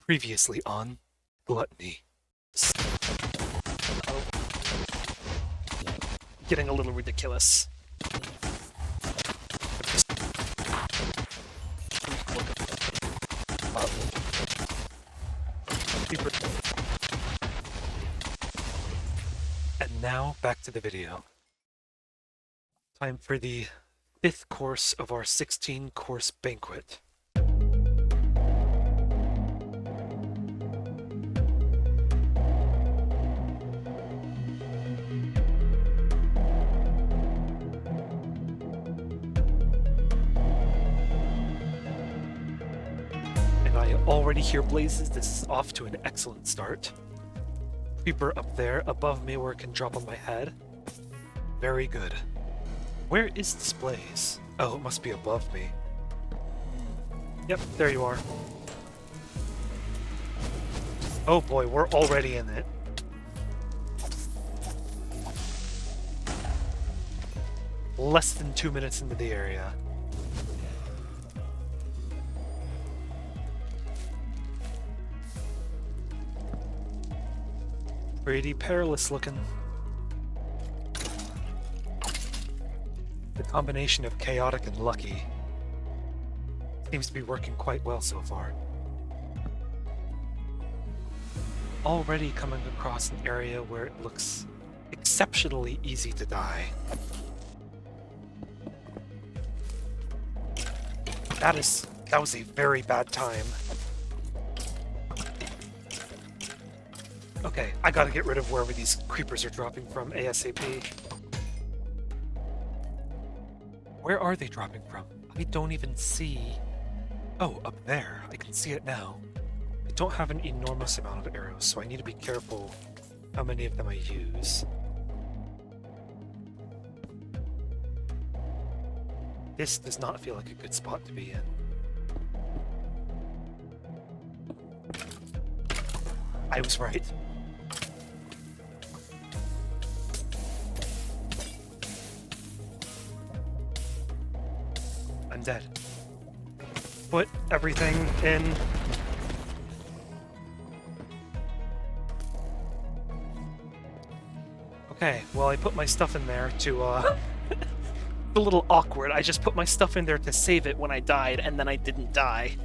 Previously on Gluttony. Oh. Getting a little ridiculous. And now, back to the video. Time for the 5th course of our 16-course banquet. Already hear blazes. This is off to an excellent start. Creeper up there above me where it can drop on my head. Very good. Where is this blaze? Oh, it must be above me. Yep, there you are. Oh boy, we're already in it. Less than 2 minutes into the area. Pretty perilous looking. The combination of chaotic and lucky seems to be working quite well so far. Already coming across an area where it looks exceptionally easy to die. That was a very bad time. Okay, I gotta get rid of wherever these creepers are dropping from ASAP. Where are they dropping from? I don't even see... Oh, up there. I can see it now. I don't have an enormous amount of arrows, so I need to be careful how many of them I use. This does not feel like a good spot to be in. I was right. I'm dead. Put everything in. Okay, well I put my stuff in there to, a little awkward. I just put my stuff in there to save it when I died, and then I didn't die.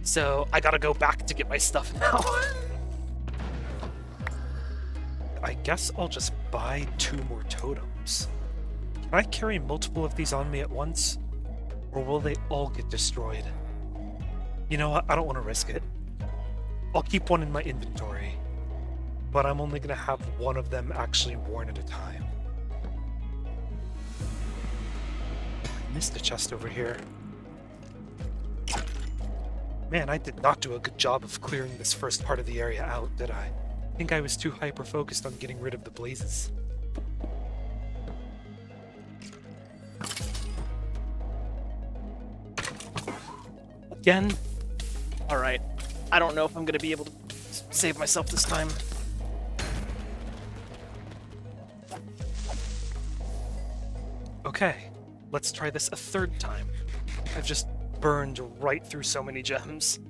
So I gotta go back to get my stuff now. I guess I'll just buy 2 more totems. Can I carry multiple of these on me at once? Or will they all get destroyed? You know what? I don't want to risk it. I'll keep one in my inventory. But I'm only going to have one of them actually worn at a time. I missed a chest over here. Man, I did not do a good job of clearing this first part of the area out, did I? I think I was too hyper-focused on getting rid of the blazes. Again? Alright. I don't know if I'm gonna be able to save myself this time. Okay, let's try this a 3rd time. I've just burned right through so many gems.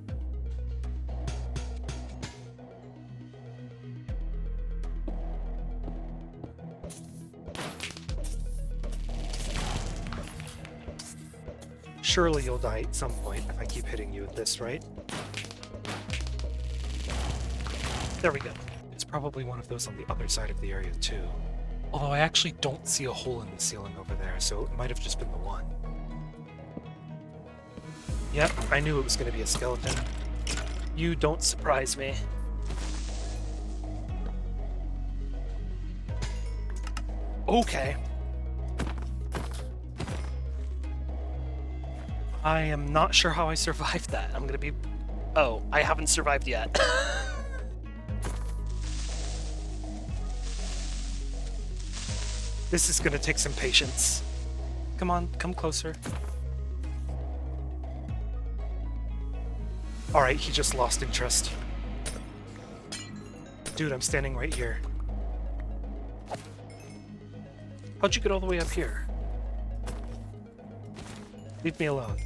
Surely you'll die at some point if I keep hitting you with this, right? There we go. It's probably one of those on the other side of the area too. Although I actually don't see a hole in the ceiling over there, so it might have just been the one. Yep, I knew it was going to be a skeleton. You don't surprise me. Okay. I am not sure how I survived that. I'm gonna be... Oh, I haven't survived yet. This is gonna take some patience. Come on, come closer. Alright, he just lost interest. Dude, I'm standing right here. How'd you get all the way up here? Leave me alone.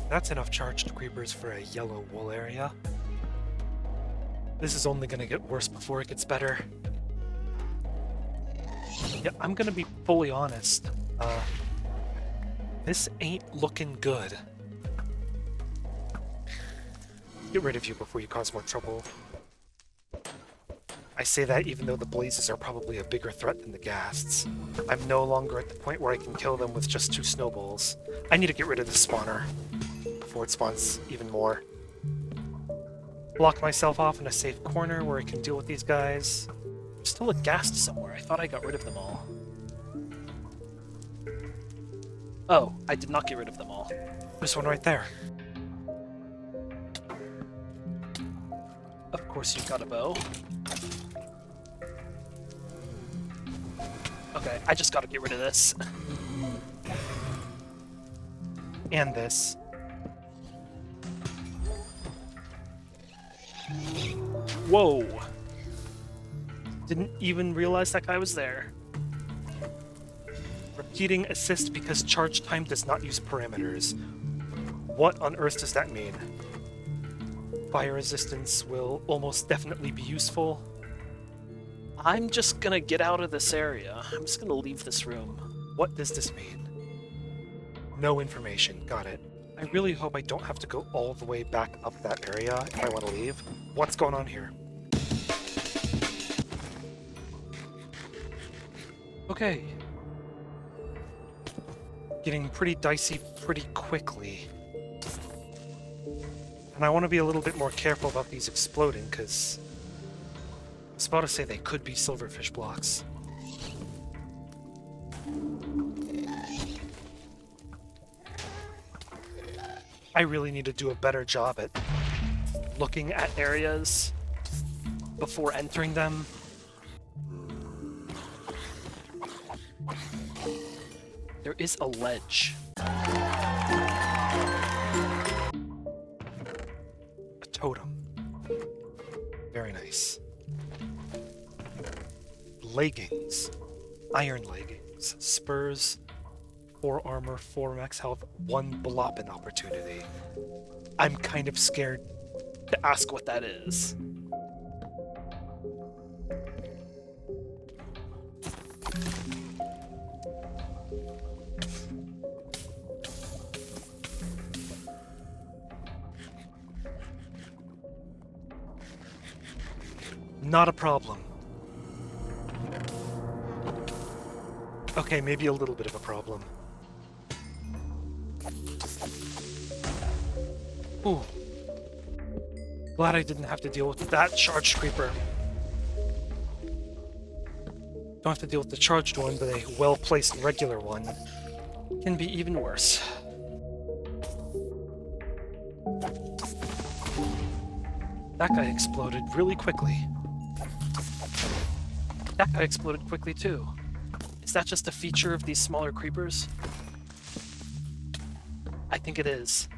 That's enough charged creepers for a yellow wool area. This is only gonna get worse before it gets better. Yeah, I'm gonna be fully honest. This ain't looking good. Get rid of you before you cause more trouble. I say that even though the blazes are probably a bigger threat than the ghasts. I'm no longer at the point where I can kill them with just 2 snowballs. I need to get rid of this spawner before it spawns even more. Block myself off in a safe corner where I can deal with these guys. There's still a ghast somewhere. I thought I got rid of them all. Oh, I did not get rid of them all. There's one right there. Of course you've got a bow. Okay, I just gotta get rid of this. And this. Whoa! Didn't even realize that guy was there. Repeating assist because charge time does not use parameters. What on earth does that mean? Fire resistance will almost definitely be useful. I'm just gonna get out of this area. I'm just gonna leave this room. What does this mean? No information. Got it. I really hope I don't have to go all the way back up that area if I want to leave. What's going on here? Okay. Getting pretty dicey pretty quickly. And I want to be a little bit more careful about these exploding, because I was about to say they could be silverfish blocks. I really need to do a better job at looking at areas before entering them. There is a ledge. A totem. Very nice. Leggings. Iron leggings. Spurs. 4 armor, 4 max health, 1 bloppin' opportunity. I'm kind of scared to ask what that is. Not a problem. Okay, maybe a little bit of a problem. Ooh. Glad I didn't have to deal with that charged creeper. Don't have to deal with the charged one, but a well-placed regular one can be even worse. That guy exploded really quickly. That guy exploded quickly too. Is that just a feature of these smaller creepers? I think it is.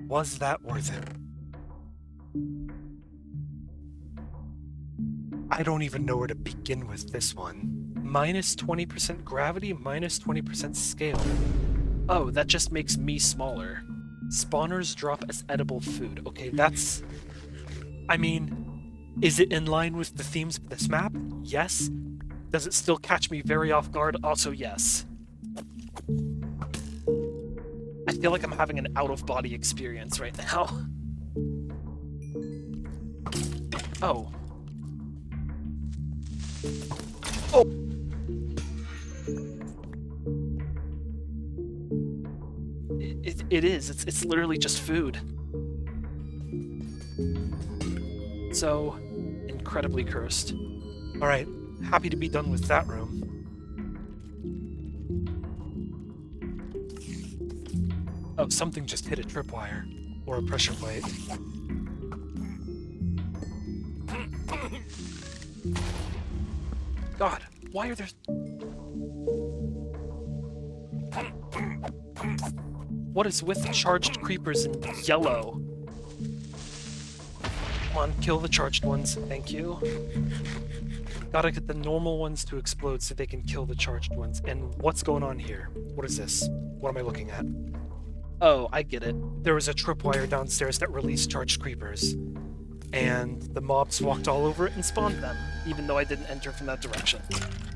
Was that worth it? I don't even know where to begin with this one. Minus 20% gravity, minus 20% scale. Oh, that just makes me smaller. Spawners drop as edible food. Okay, that's... I mean, is it in line with the themes of this map? Yes. Does it still catch me very off guard? Also, yes. I feel like I'm having an out-of-body experience right now. Oh. Oh! It is. It's literally just food. So, incredibly cursed. Alright, happy to be done with that room. Oh, something just hit a tripwire. Or a pressure plate. God, why are there... What is with charged creepers in yellow? Come on, kill the charged ones, thank you. Gotta get the normal ones to explode so they can kill the charged ones. And what's going on here? What is this? What am I looking at? Oh, I get it. There was a tripwire downstairs that released charged creepers, and the mobs walked all over it and spawned them, even though I didn't enter from that direction.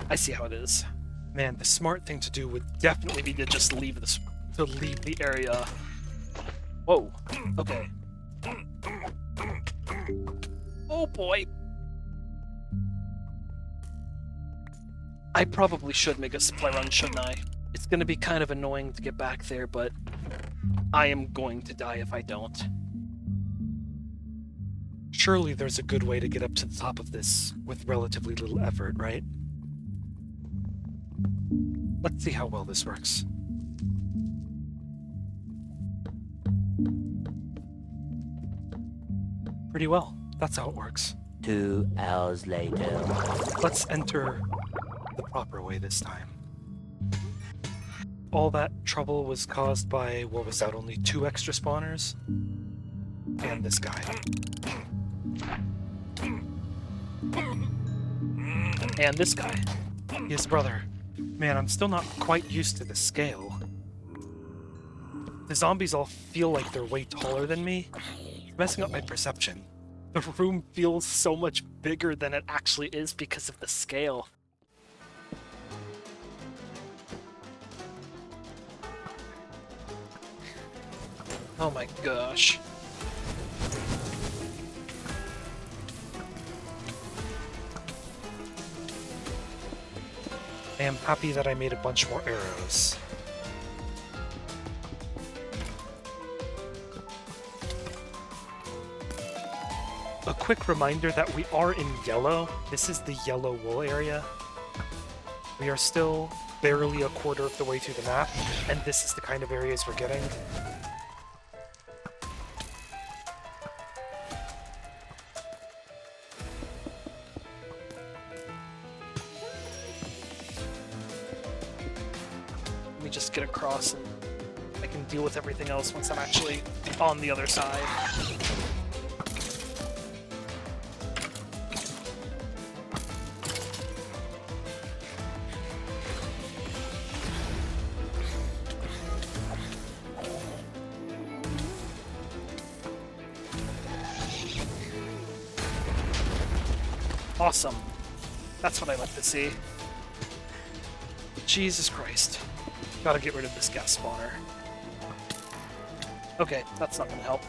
I see how it is. Man, the smart thing to do would definitely be to just leave the area. Whoa. Okay. Oh boy. I probably should make a supply run, shouldn't I? It's gonna be kind of annoying to get back there, but I am going to die if I don't. Surely there's a good way to get up to the top of this with relatively little effort, right? Let's see how well this works. Pretty well. That's how it works. 2 hours later. Let's enter the proper way this time. All that trouble was caused by, what was that, only 2 extra spawners? And this guy. And this guy. His brother. Man, I'm still not quite used to the scale. The zombies all feel like they're way taller than me. It's messing up my perception. The room feels so much bigger than it actually is because of the scale. Oh my gosh. I am happy that I made a bunch more arrows. A quick reminder that we are in yellow. This is the yellow wool area. We are still barely a quarter of the way through the map, and this is the kind of areas we're getting. Let me just get across and I can deal with everything else once I'm actually on the other side. Awesome. That's what I like to see. Jesus Christ. Gotta get rid of this gas spawner. Okay, that's not gonna help.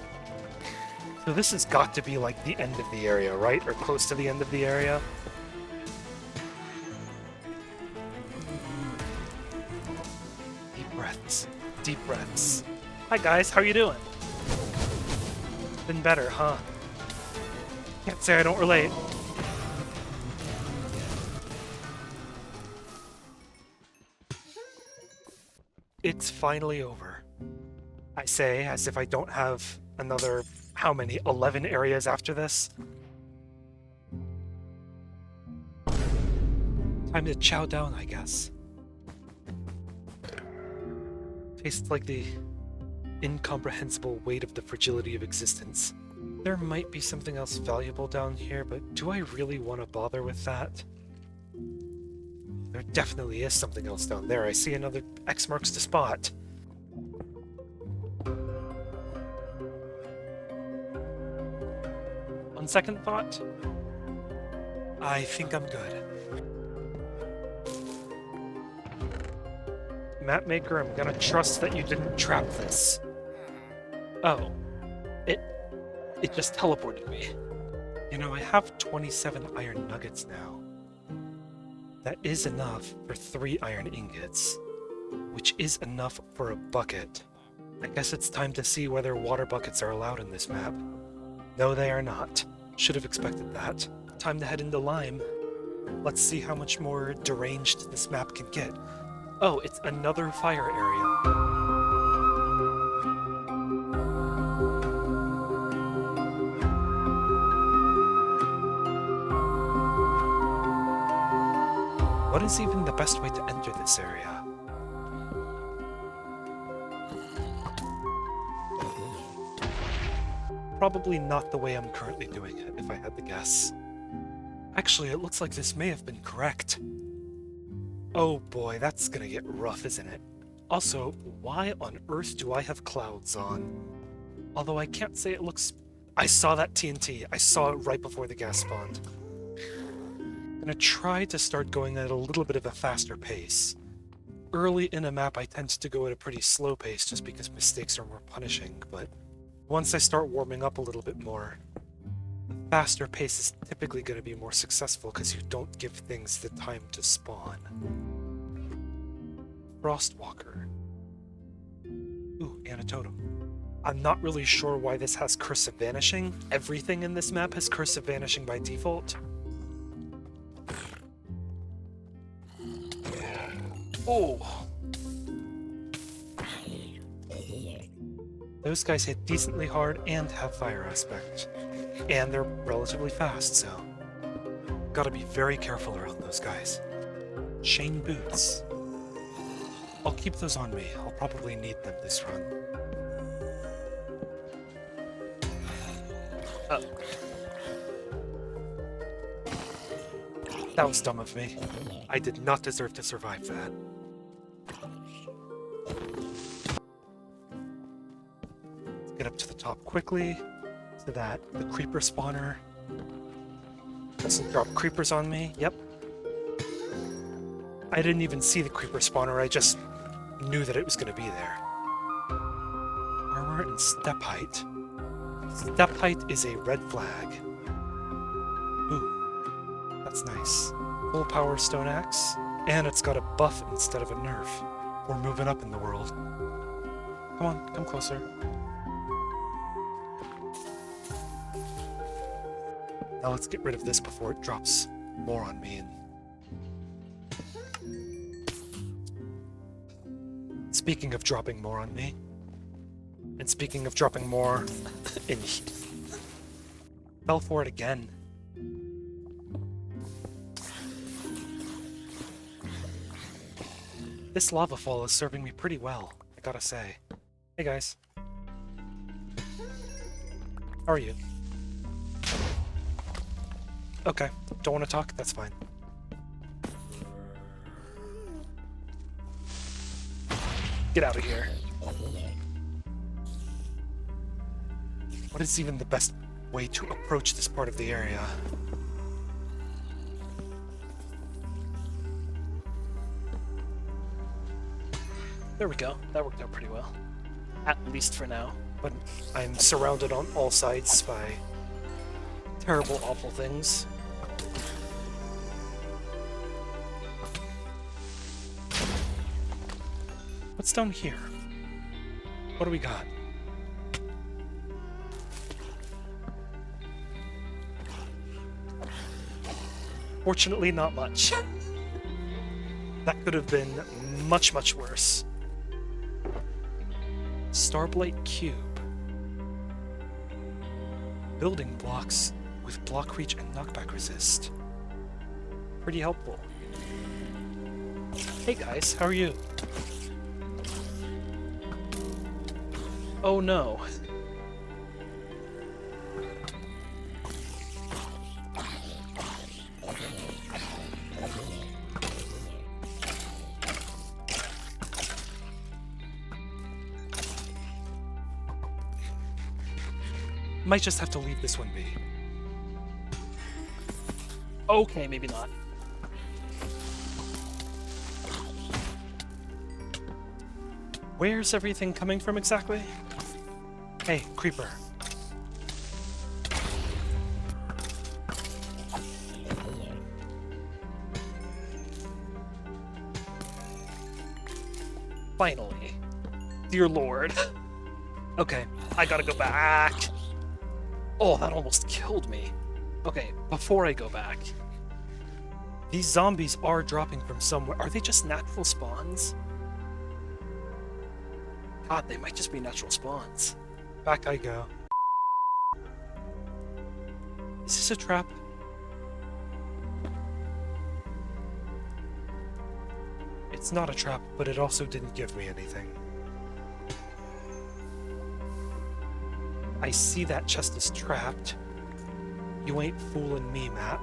So this has got to be like the end of the area, right? Or close to the end of the area. Deep breaths. Deep breaths. Hi guys, how you doing? Been better, huh? Can't say I don't relate. It's finally over. I say, as if I don't have another, how many, 11 areas after this? Time to chow down, I guess. Tastes like the incomprehensible weight of the fragility of existence. There might be something else valuable down here, but do I really want to bother with that? There definitely is something else down there. I see another X marks the spot. On second thought, I think I'm good. Map maker, I'm gonna trust that you didn't trap this. Oh. It just teleported me. You know, I have 27 iron nuggets now. That is enough for 3 iron ingots, which is enough for a bucket. I guess it's time to see whether water buckets are allowed in this map. No, they are not. Should have expected that. Time to head into Lime. Let's see how much more deranged this map can get. Oh, it's another fire area. What is even the best way to enter this area? Probably not the way I'm currently doing it, if I had to guess. Actually, it looks like this may have been correct. Oh boy, that's gonna get rough, isn't it? Also, why on earth do I have clouds on? Although I can't say it looks... I saw that TNT. I saw it right before the gas spawned. I'm gonna try to start going at a little bit of a faster pace. Early in a map, I tend to go at a pretty slow pace just because mistakes are more punishing, but once I start warming up a little bit more, the faster pace is typically going to be more successful because you don't give things the time to spawn. Frostwalker. Ooh, and a totem. I'm not really sure why this has Curse of Vanishing. Everything in this map has Curse of Vanishing by default. Oh! Those guys hit decently hard and have fire aspect. And they're relatively fast, so... gotta be very careful around those guys. Chain boots. I'll keep those on me. I'll probably need them this run. Oh. That was dumb of me. I did not deserve to survive that. Let's get up to the top quickly, so that the creeper spawner doesn't drop creepers on me. Yep. I didn't even see the creeper spawner, I just knew that it was going to be there. Armor and step height. Step height is a red flag. Ooh, that's nice. Full power stone axe, and it's got a buff instead of a nerf. We're moving up in the world. Come on, come closer. Now let's get rid of this before it drops more on me. Speaking of dropping more on me, and speaking of dropping more in heat, fell for it again. This lava fall is serving me pretty well, I gotta say. Hey guys. How are you? Okay, don't want to talk? That's fine. Get out of here. What is even the best way to approach this part of the area? There we go. That worked out pretty well. At least for now. But I'm surrounded on all sides by terrible, awful things. What's down here? What do we got? Fortunately, not much. That could have been much, much worse. Starblight Cube. Building blocks with block reach and knockback resist. Pretty helpful. Hey guys, how are you? Oh no. Might just have to leave this one be. Okay, maybe not. Where's everything coming from exactly? Hey, creeper. Finally. Dear Lord. Okay, I gotta go back. Oh, that almost killed me. Okay, before I go back. These zombies are dropping from somewhere. Are they just natural spawns? God, they might just be natural spawns. Back I go. Is this a trap? It's not a trap, but it also didn't give me anything. I see that chest is trapped. You ain't fooling me, map.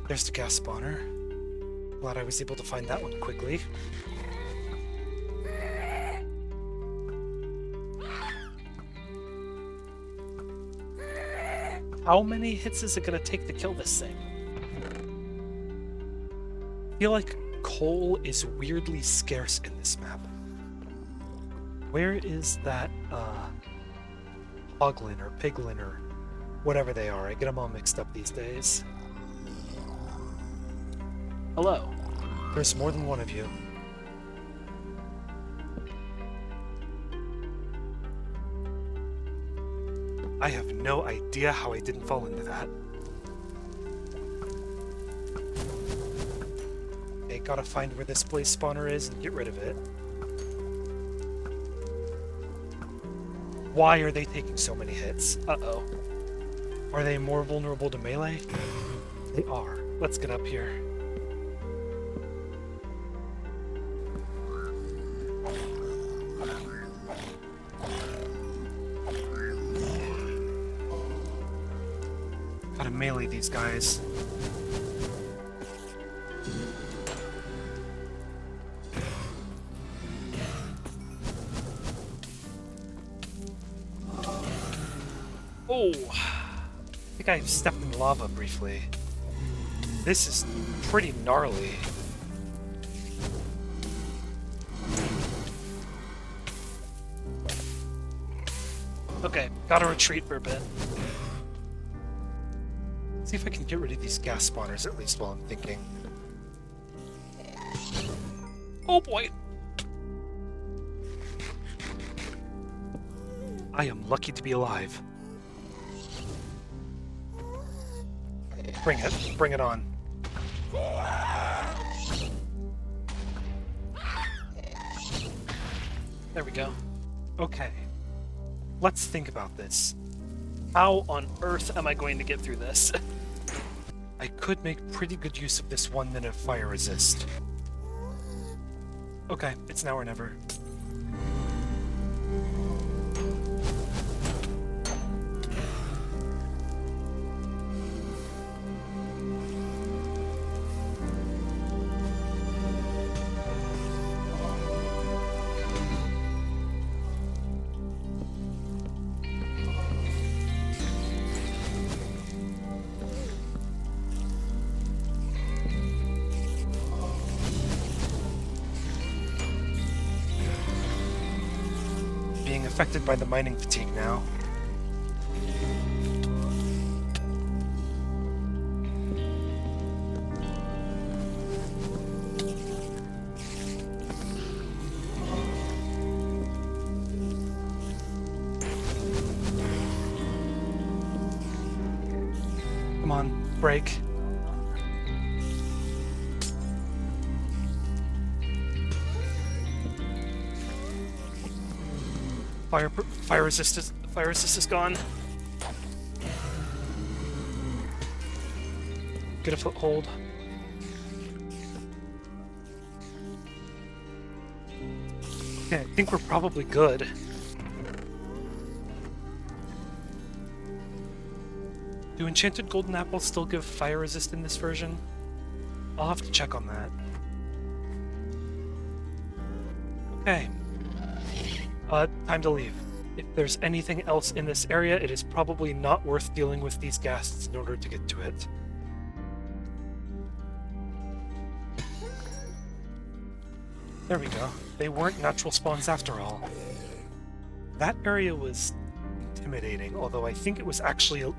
There's the gas spawner. Glad I was able to find that one quickly. How many hits is it gonna take to kill this thing? I feel like coal is weirdly scarce in this map. Where is that, hoglin or piglin or whatever they are? I get them all mixed up these days. Hello. There's more than one of you. I have no idea how I didn't fall into that. Okay, gotta find where this blaze spawner is and get rid of it. Why are they taking so many hits? Uh-oh. Are they more vulnerable to melee? They are. Let's get up here. Gotta melee these guys. Oh! I think I stepped in lava briefly. This is pretty gnarly. Okay, gotta retreat for a bit. See if I can get rid of these gas spawners at least while I'm thinking. Oh boy! I am lucky to be alive. Bring it on. There we go. Okay. Let's think about this. How on earth am I going to get through this? I could make pretty good use of this 1 minute fire resist. Okay, it's now or never. Affected by the mining fatigue now. Come on, break. Fire resist is gone. Get a foothold. Okay, I think we're probably good. Do enchanted golden apples still give fire resist in this version? I'll have to check on that. Okay. Time to leave. If there's anything else in this area, it is probably not worth dealing with these ghasts in order to get to it. There we go. They weren't natural spawns after all. That area was intimidating, although I think it was actually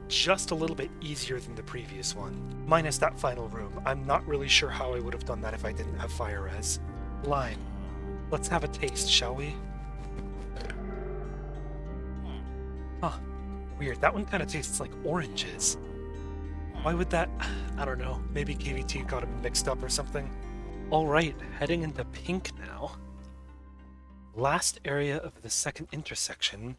just a little bit easier than the previous one. Minus that final room. I'm not really sure how I would have done that if I didn't have fire res. Lime. Let's have a taste, shall we? Huh. Weird. That one kind of tastes like oranges. Why would that... I don't know. Maybe KVT got them mixed up or something. Alright, heading into pink now. Last area of the second intersection,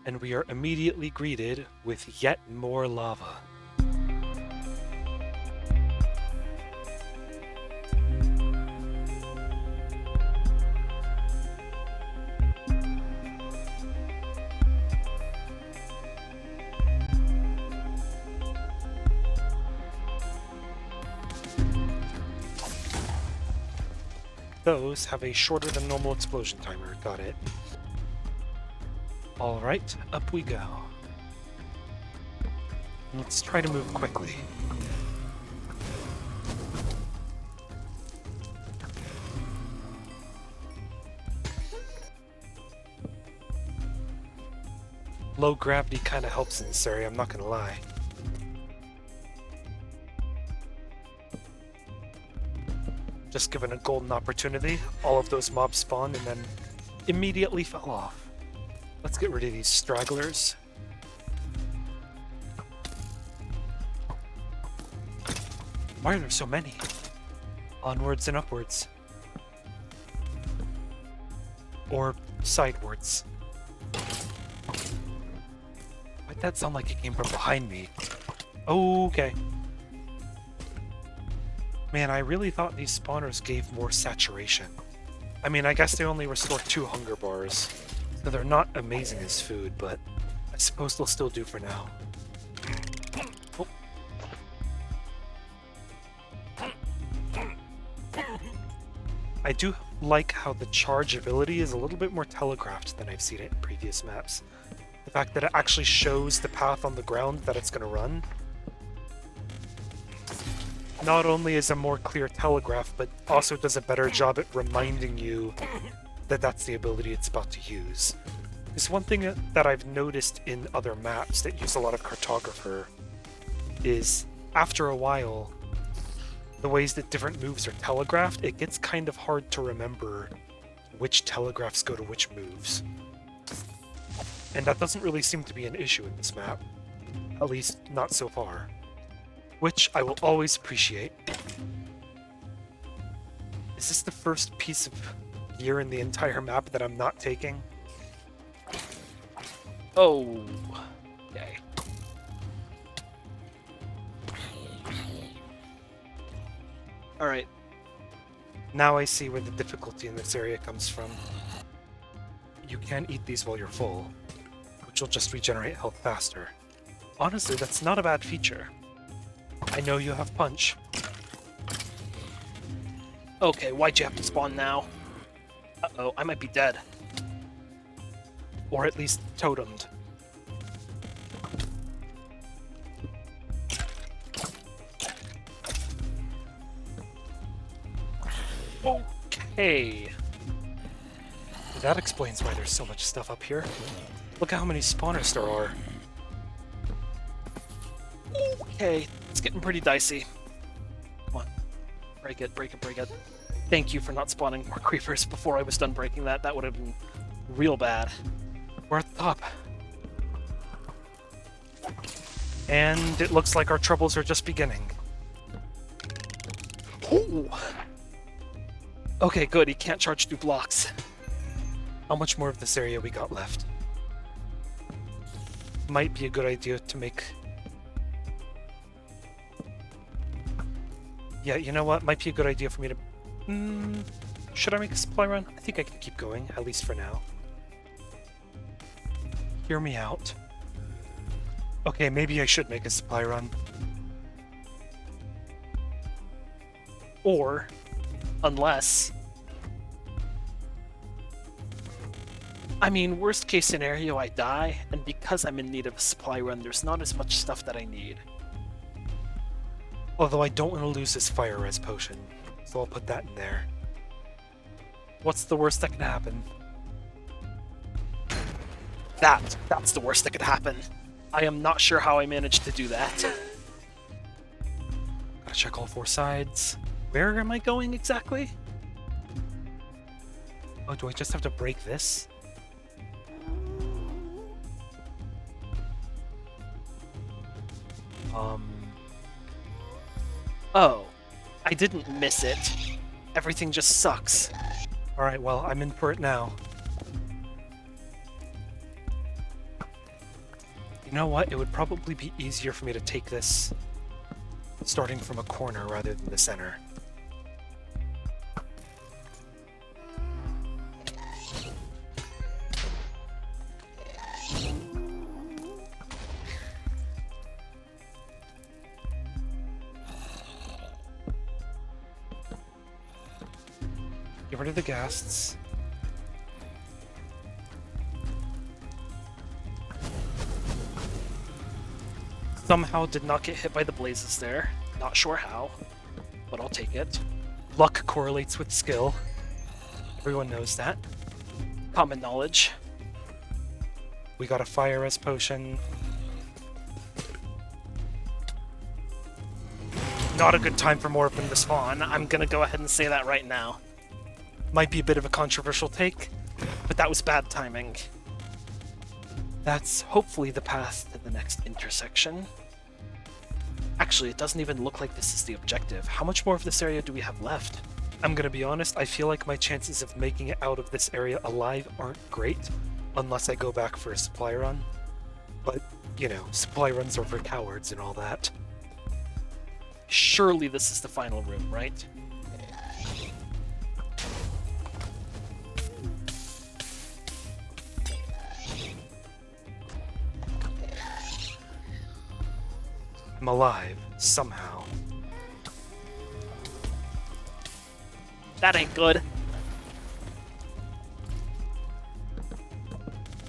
and we are immediately greeted with yet more lava. those have a shorter than normal explosion timer. Got it. Alright, up we go. Let's try to move quickly. Low gravity kind of helps in this area, I'm not gonna lie. Just given a golden opportunity, all of those mobs spawned and then immediately fell off. Let's get rid of these stragglers. Why are there so many? Onwards and upwards. Or sidewards. Why'd that sound like it came from behind me? Okay. Man, I really thought these spawners gave more saturation. I mean, I guess they only restore 2 hunger bars, so they're not amazing as food, but I suppose they'll still do for now. Oh. I do like how the charge ability is a little bit more telegraphed than I've seen it in previous maps. The fact that it actually shows the path on the ground that it's going to run. Not only is a more clear telegraph, but also does a better job at reminding you that that's the ability it's about to use. Because one thing that I've noticed in other maps that use a lot of cartographer is, after a while, the ways that different moves are telegraphed, it gets kind of hard to remember which telegraphs go to which moves. And that doesn't really seem to be an issue in this map. At least, not so far. Which I will always appreciate. Is this the first piece of gear in the entire map that I'm not taking? Oh, okay. Alright. Now I see where the difficulty in this area comes from. You can eat these while you're full, which will just regenerate health faster. Honestly, that's not a bad feature. I know you have punch. Okay, why'd you have to spawn now? Uh-oh, I might be dead. Or at least totemed. Okay. That explains why there's so much stuff up here. Look at how many spawners there are. Okay, it's getting pretty dicey. Come on. Break it, break it, break it. Thank you for not spawning more creepers before I was done breaking that. That would have been real bad. We're at the top. And it looks like our troubles are just beginning. Ooh. Okay, good. He can't charge 2 blocks. How much more of this area we got left? Might be a good idea to make... Yeah, you know what? Might be a good idea for me to... should I make a supply run? I think I can keep going, at least for now. Hear me out. Okay, maybe I should make a supply run. Or, unless... I mean, worst case scenario, I die, and because I'm in need of a supply run, there's not as much stuff that I need. Although I don't want to lose this fire res potion, so I'll put that in there. What's the worst that can happen? That's the worst that could happen. I am not sure how I managed to do that. Gotta check all 4 sides. Where am I going exactly? Oh, do I just have to break this? Oh, I didn't miss it. Everything just sucks. Alright, well, I'm in for it now. You know what? It would probably be easier for me to take this starting from a corner rather than the center. Get rid of the ghasts. Somehow did not get hit by the blazes there. Not sure how, but I'll take it. Luck correlates with skill. Everyone knows that. Common knowledge. We got a fire res potion. Not a good time for more of them to spawn. I'm gonna go ahead and say that right now. Might be a bit of a controversial take, but that was bad timing. That's hopefully the path to the next intersection. Actually, it doesn't even look like this is the objective. How much more of this area do we have left? I'm gonna be honest, I feel like my chances of making it out of this area alive aren't great, unless I go back for a supply run. But, you know, supply runs are for cowards and all that. Surely this is the final room, right? I'm alive, somehow. That ain't good.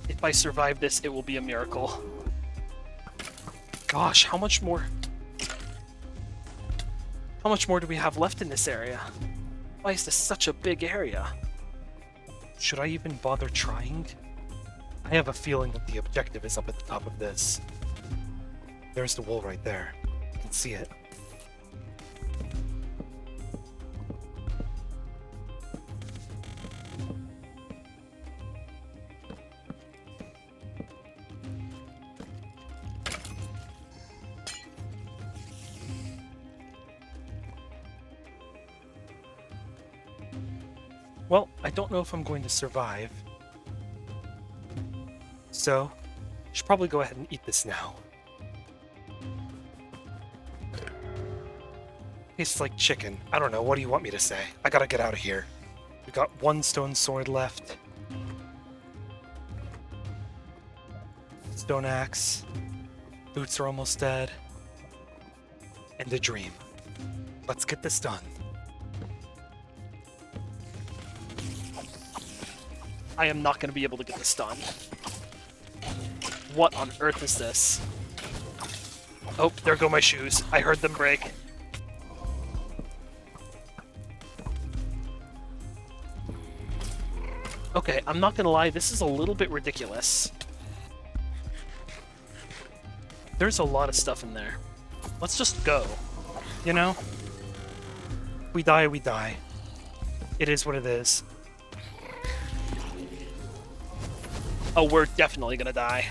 If I survive this, it will be a miracle. Gosh, how much more? How much more do we have left in this area? Why is this such a big area? Should I even bother trying? I have a feeling that the objective is up at the top of this. There's the wool right there. You can see it. Well, I don't know if I'm going to survive. So, I should probably go ahead and eat this now. Tastes like chicken. I don't know, what do you want me to say? I gotta get out of here. We got one stone sword left. Stone axe. Boots are almost dead. And a dream. Let's get this done. I am not going to be able to get this done. What on earth is this? Oh, there go my shoes. I heard them break. Okay, I'm not going to lie, this is a little bit ridiculous. There's a lot of stuff in there. Let's just go. You know? We die, we die. It is what it is. Oh, we're definitely gonna die.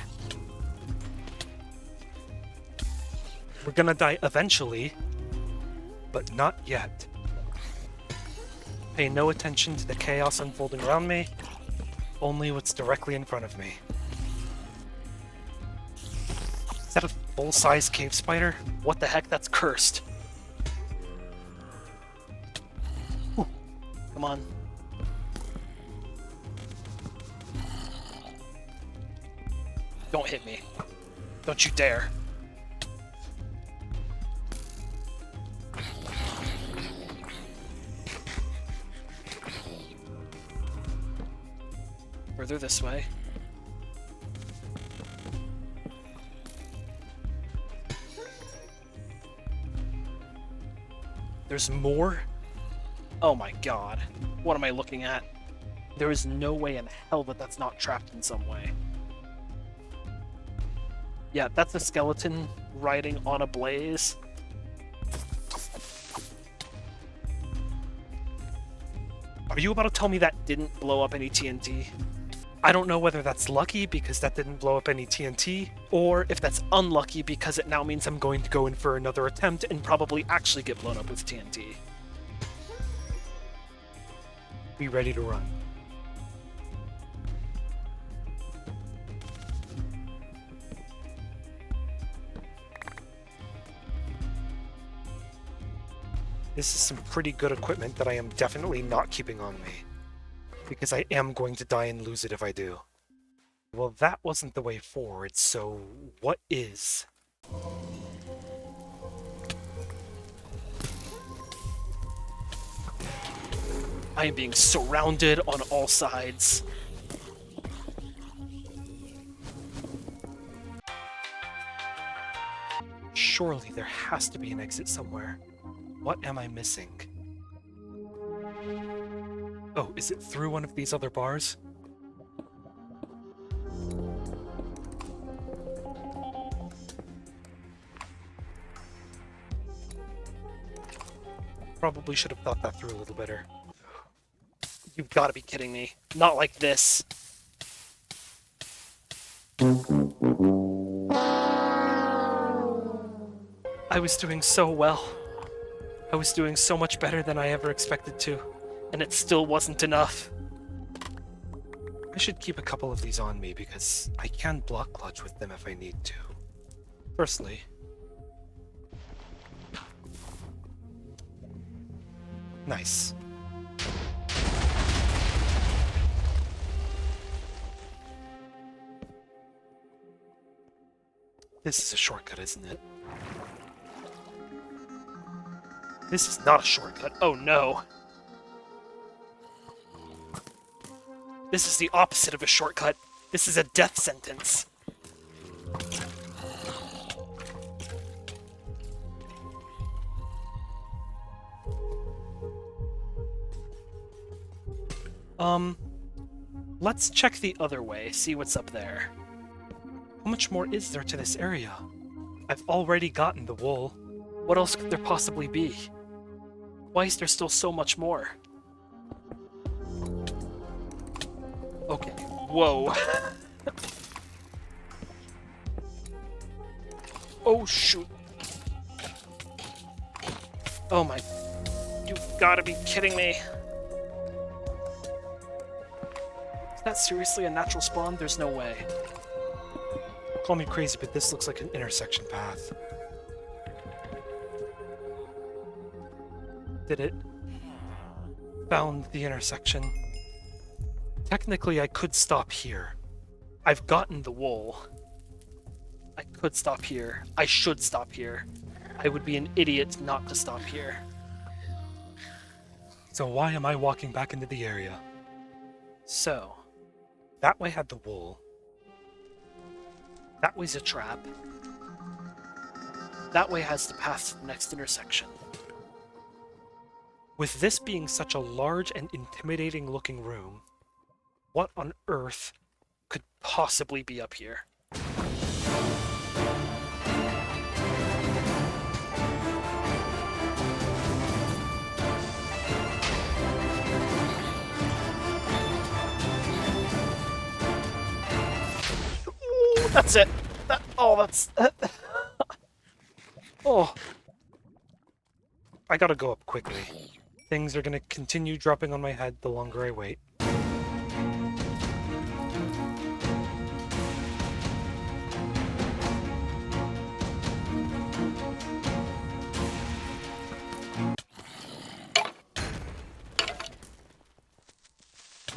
We're gonna die eventually, but not yet. Pay no attention to the chaos unfolding around me, only what's directly in front of me. Is that a full-size cave spider? What the heck? That's cursed. Ooh, come on. Don't hit me. Don't you dare. Further this way. There's more? Oh my god. What am I looking at? There is no way in hell that that's not trapped in some way. Yeah, that's a skeleton riding on a blaze. Are you about to tell me that didn't blow up any TNT? I don't know whether that's lucky because that didn't blow up any TNT, or if that's unlucky because it now means I'm going to go in for another attempt and probably actually get blown up with TNT. Be ready to run. This is some pretty good equipment that I am definitely not keeping on me, because I am going to die and lose it if I do. Well, that wasn't the way forward, so what is? I am being surrounded on all sides. Surely there has to be an exit somewhere. What am I missing? Oh, is it through one of these other bars? Probably should have thought that through a little better. You've got to be kidding me. Not like this. I was doing so well. I was doing so much better than I ever expected to, and it still wasn't enough. I should keep a couple of these on me because I can block clutch with them if I need to. Firstly, nice. This is a shortcut, isn't it? This is not a shortcut. Oh no. This is the opposite of a shortcut. This is a death sentence. Let's check the other way, see what's up there. How much more is there to this area? I've already gotten the wool. What else could there possibly be? Why is there still so much more? Okay, whoa. Oh shoot. Oh my... You've gotta be kidding me. Is that seriously a natural spawn? There's no way. Call me crazy, but this looks like an intersection path. Did it? Found the intersection. Technically, I could stop here. I've gotten the wool. I could stop here. I should stop here. I would be an idiot not to stop here. So why am I walking back into the area? So, that way had the wool. That way's a trap. That way has the path to the next intersection. With this being such a large and intimidating looking room, what on earth could possibly be up here? Ooh, that's it. Oh. I gotta go up quickly. Things are gonna continue dropping on my head the longer I wait.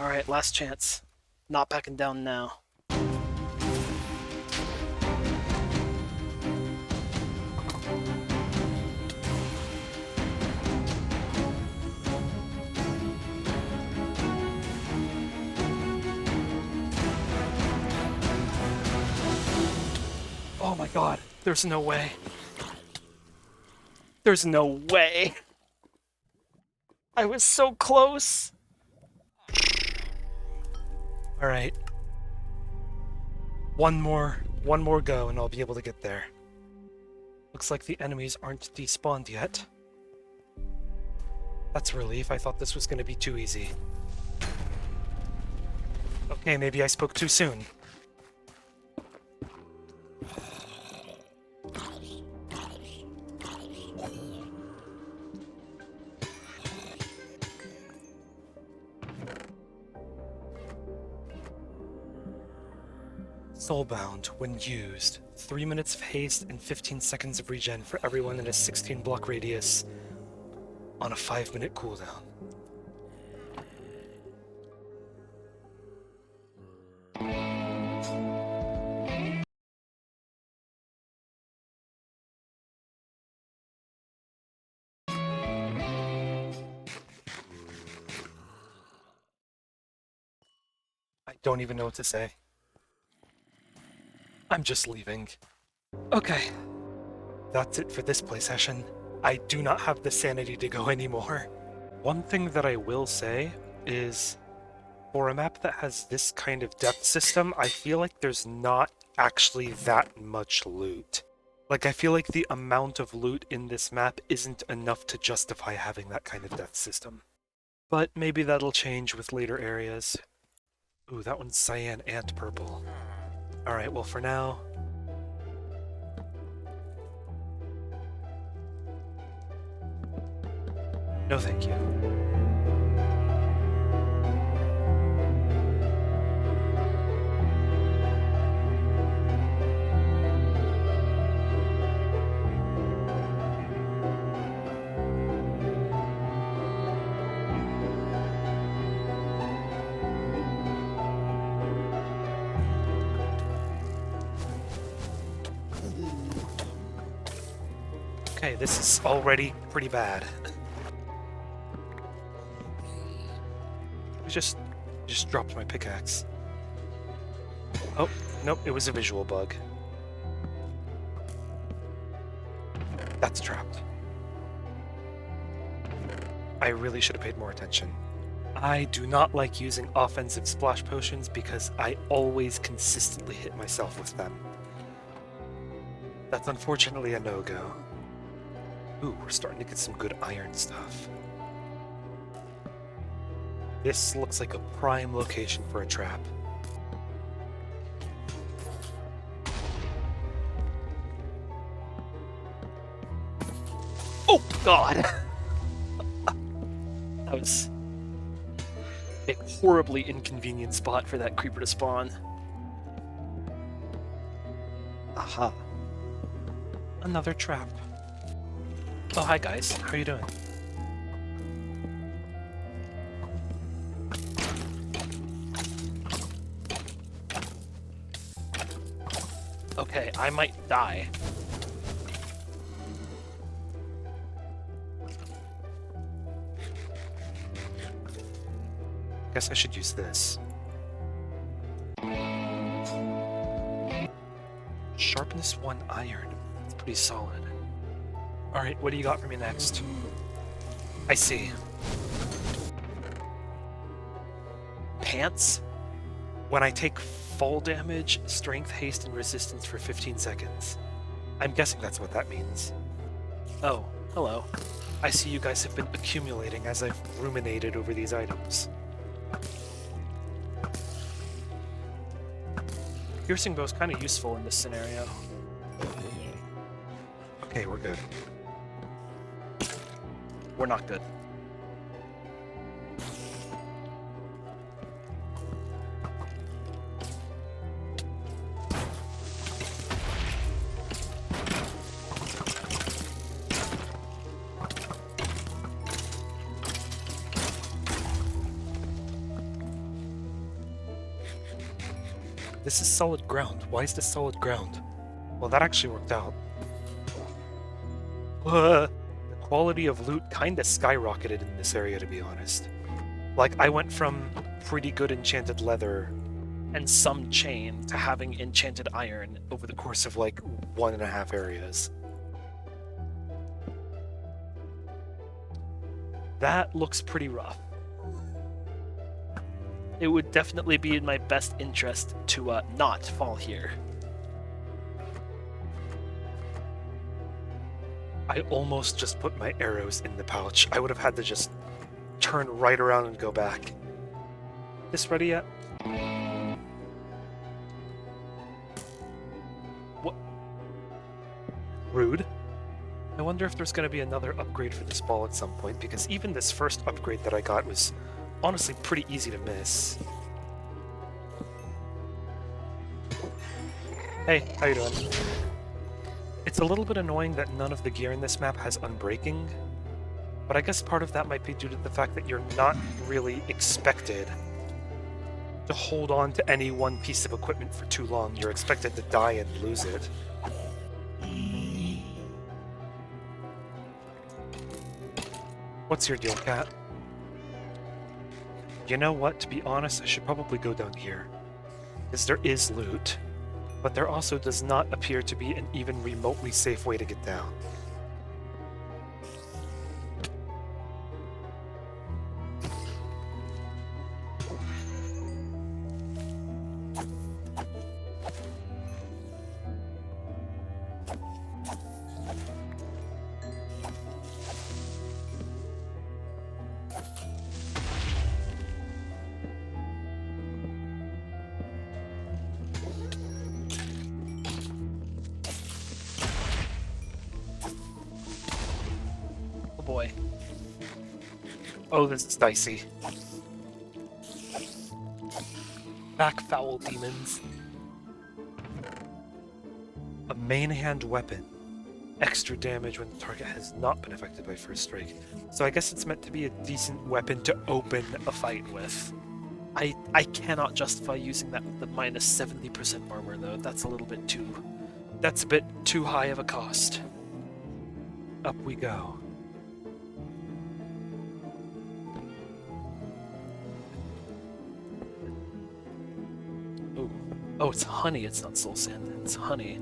Alright, last chance. Not backing down now. Oh my god, there's no way. There's no way. I was so close. Alright. One more go and I'll be able to get there. Looks like the enemies aren't despawned yet. That's a relief. I thought this was going to be too easy. Okay, maybe I spoke too soon. Soulbound, when used, 3 minutes of haste and 15 seconds of regen for everyone in a 16 block radius on a 5-minute cooldown. I don't even know what to say. I'm just leaving. Okay. That's it for this play session. I do not have the sanity to go anymore. One thing that I will say is, for a map that has this kind of depth system, I feel like there's not actually that much loot. Like, I feel like the amount of loot in this map isn't enough to justify having that kind of depth system. But maybe that'll change with later areas. Ooh, that one's cyan and purple. Alright, well for now... no thank you. Okay, this is already pretty bad. I just dropped my pickaxe. Oh, nope, it was a visual bug. That's trapped. I really should have paid more attention. I do not like using offensive splash potions because I always consistently hit myself with them. That's unfortunately a no-go. Ooh, we're starting to get some good iron stuff. This looks like a prime location for a trap. Oh, God! That was a horribly inconvenient spot for that creeper to spawn. Aha. Another trap. Oh, hi guys. How are you doing? Okay, I might die. Guess I should use this. Sharpness 1 iron. That's pretty solid. Alright, what do you got for me next? I see. Pants? When I take fall damage, strength, haste, and resistance for 15 seconds. I'm guessing that's what that means. Oh, hello. I see you guys have been accumulating as I've ruminated over these items. Piercing bow's kind of useful in this scenario. Okay, we're good. We're not good. This is solid ground. Why is this solid ground? Well, that actually worked out. The quality of loot kinda skyrocketed in this area, to be honest. Like, I went from pretty good enchanted leather and some chain to having enchanted iron over the course of, like, 1.5 areas. That looks pretty rough. It would definitely be in my best interest to not fall here. I almost just put my arrows in the pouch. I would have had to just turn right around and go back. This ready yet? What? Rude. I wonder if there's going to be another upgrade for this ball at some point, because even this first upgrade that I got was honestly pretty easy to miss. Hey, how you doing? It's a little bit annoying that none of the gear in this map has unbreaking, but I guess part of that might be due to the fact that you're not really expected to hold on to any one piece of equipment for too long. You're expected to die and lose it. What's your deal, cat? You know what? To be honest, I should probably go down here. Because there is loot. But there also does not appear to be an even remotely safe way to get down. Boy. Oh, this is dicey. Back foul demons. A main hand weapon. Extra damage when the target has not been affected by first strike. So I guess it's meant to be a decent weapon to open a fight with. I cannot justify using that with the minus 70% armor though. That's a little bit too... That's a bit too high of a cost. Up we go. Oh, it's honey, it's not soul sand. It's honey.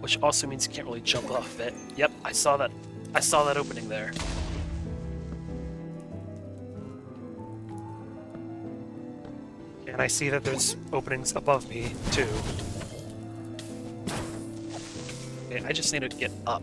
Which also means you can't really jump off it. Yep, I saw that. I saw that opening there. And I see that there's openings above me, too. Okay, I just need to get up.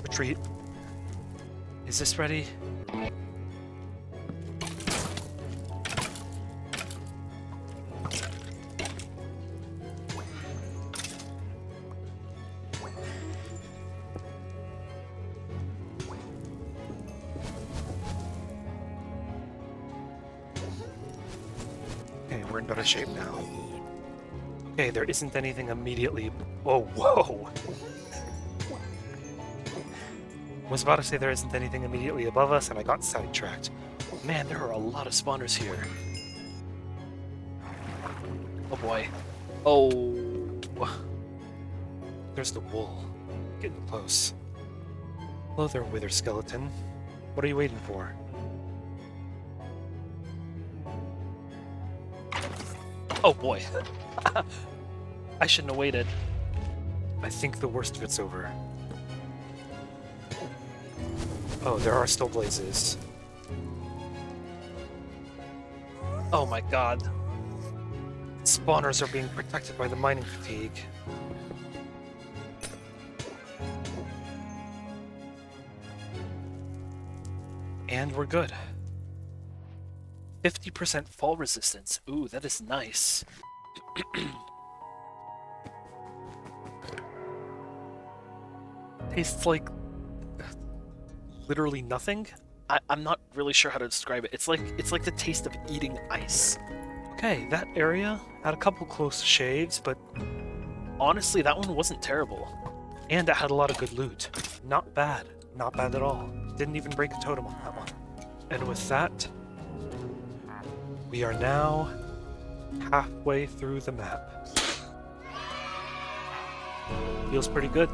Retreat. Is this ready? Okay, we're in better shape now. Okay, there isn't anything immediately... Oh, whoa! Was about to say there isn't anything immediately above us, and I got sidetracked. Man, there are a lot of spawners here. Oh boy. Oh. There's the wool. Getting close. Hello there, wither skeleton. What are you waiting for? Oh boy. I shouldn't have waited. I think the worst of it's over. Oh, there are still blazes. Oh my god. Spawners are being protected by the mining fatigue. And we're good. 50% fall resistance. Ooh, that is nice. Tastes like literally nothing. I'm not really sure how to describe it. It's like the taste of eating ice. Okay, that area had a couple close shaves, but Honestly, that one wasn't terrible. and it had a lot of good loot. Not bad. Not bad at all. Didn't even break a totem on that one. And with that, we are now halfway through the map. Feels pretty good.